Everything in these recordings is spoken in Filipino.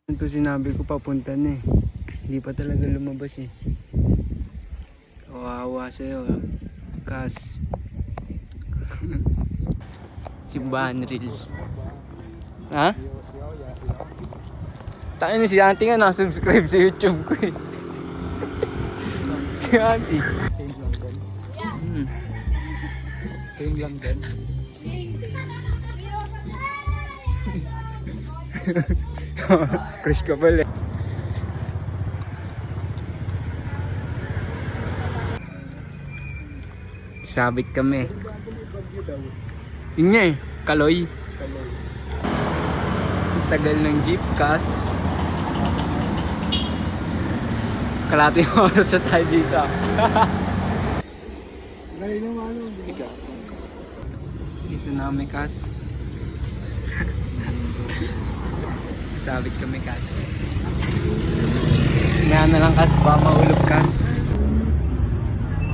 Ito sinabi ko papunta na eh. Hindi pa talaga lumabas eh. Kawawa sa'yo ha. Kas. Simbahan Reels. Ha? Tayo na si Auntie nga nakasubscribe sa YouTube ko eh. Si Auntie. Same lang din. Same lang din. Crush ka pala. Sabit kami. Yun nga eh, Kaloy. Tagal ng jeep, Kas. Kalating oras na tayo dito. Dito na kami, Kas. Sabit kami, Kas. Hinaan na lang, Kas. Baka mahulog, Kas.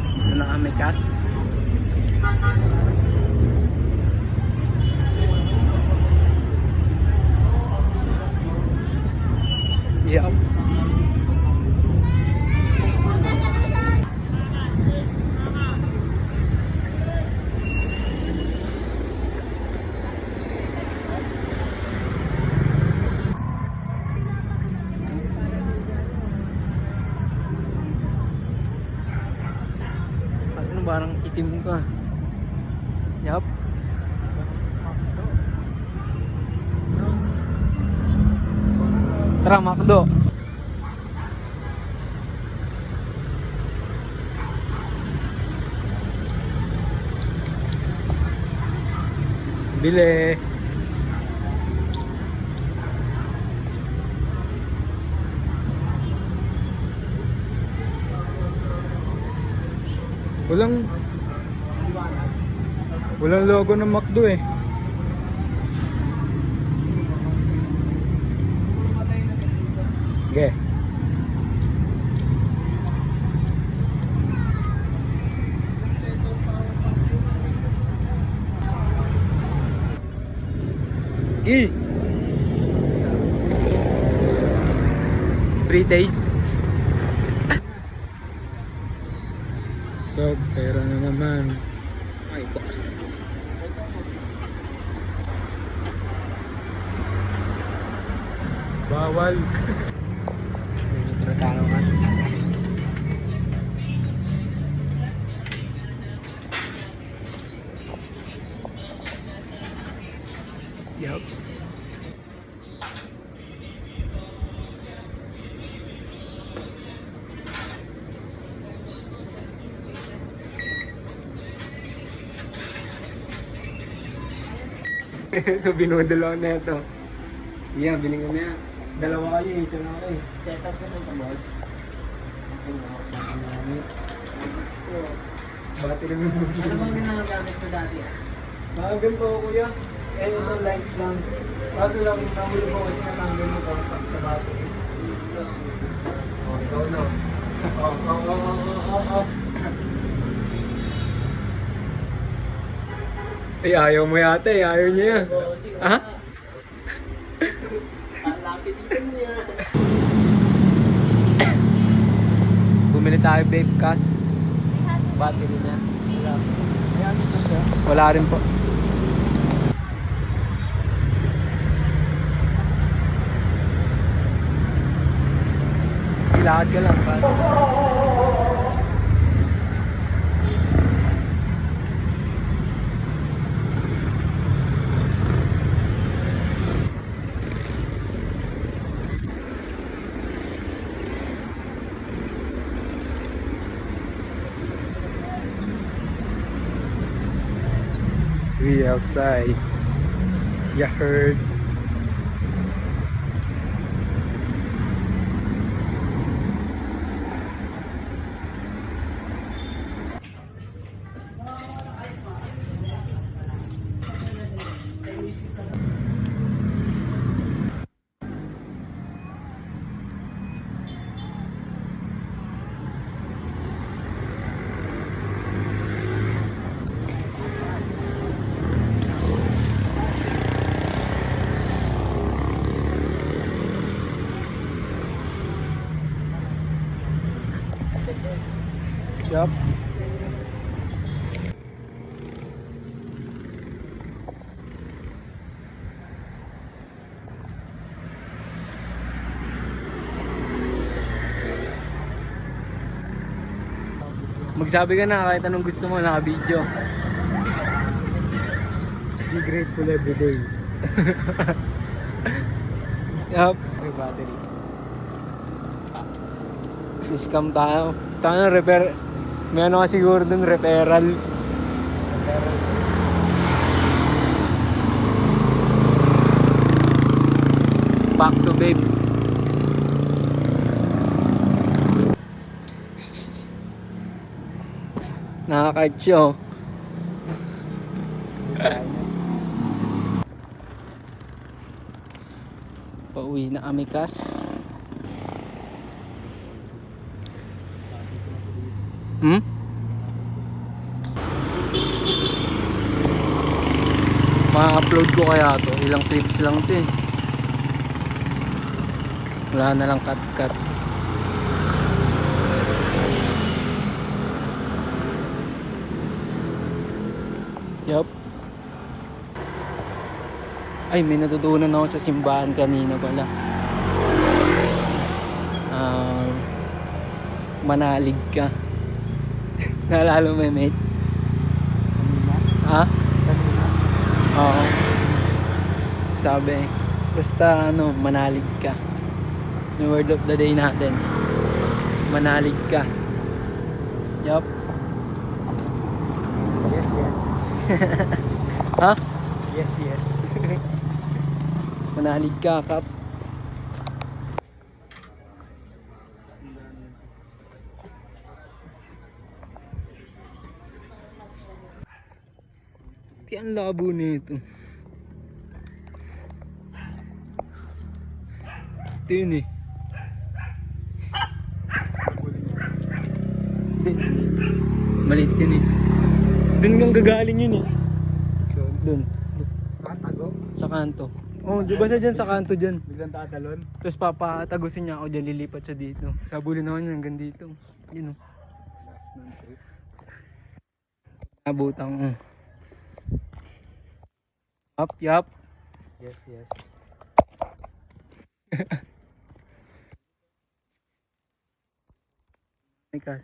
Dito na kami, Kas. Yup. Ano parang itim ka? Yup. Tara, Makdo. Bili. Walang logo ng McDo eh. Okay. Free taste. So, pera na naman. Ay, boss. Bawal. Tratado mas. Yup. So binudalo na ito. Yeah, biling ko na. Dalawa kayo, isa na kayo. Set up ka ng boss. Battery mo. Ano bang ginagamit mo dati ah? Nakagan po kuya. Eh, ito light lang. Kaso lang, nahuli po kasi natanggal mo contact sa battery. Oh, ikaw na. Eh, ayaw mo yata eh. Ayaw niya yan. Ha? Lapit din niya. Bumili tayo babe Kas. Battery na. Wala rin po. Ilakad ka lang Kas. We outside. You heard. Yup. Magsabi ka na kahit anong gusto mo, naka-video. Be grateful every day. Yup. May battery. Discount tayo. Tayo repair. May ano ka siguro dun, referral. Back to babe. Nakaka-chow. Pauwi na kami kas. Ma-upload ko kaya to. Ilang clips lang to eh. Wala na lang cut. Yup. Ay, may natutunan ako sa simbahan kanina pala. Manalig ka. Naalala mo, mate? Ha? Oo. Sabi, basta manalig ka. Yung word of the day natin. Manalig ka. Yup. Yes, yes. Ha? Yes, yes. Manalig ka, kap. Ang labo nito. Ito yun eh. Hindi. Maliit yun eh. Doon kang gagaling yun eh. Doon. Matago? Sa kanto. Oh, di ba siya dyan sa kanto dyan? Biglang tatalon? Tapos papatagusin niya ako dyan, lilipat siya dito. Sabulin ako niya hanggang dito. Yun oh. Last man trip. Abutang. Yup. Yes, yes. Ikas.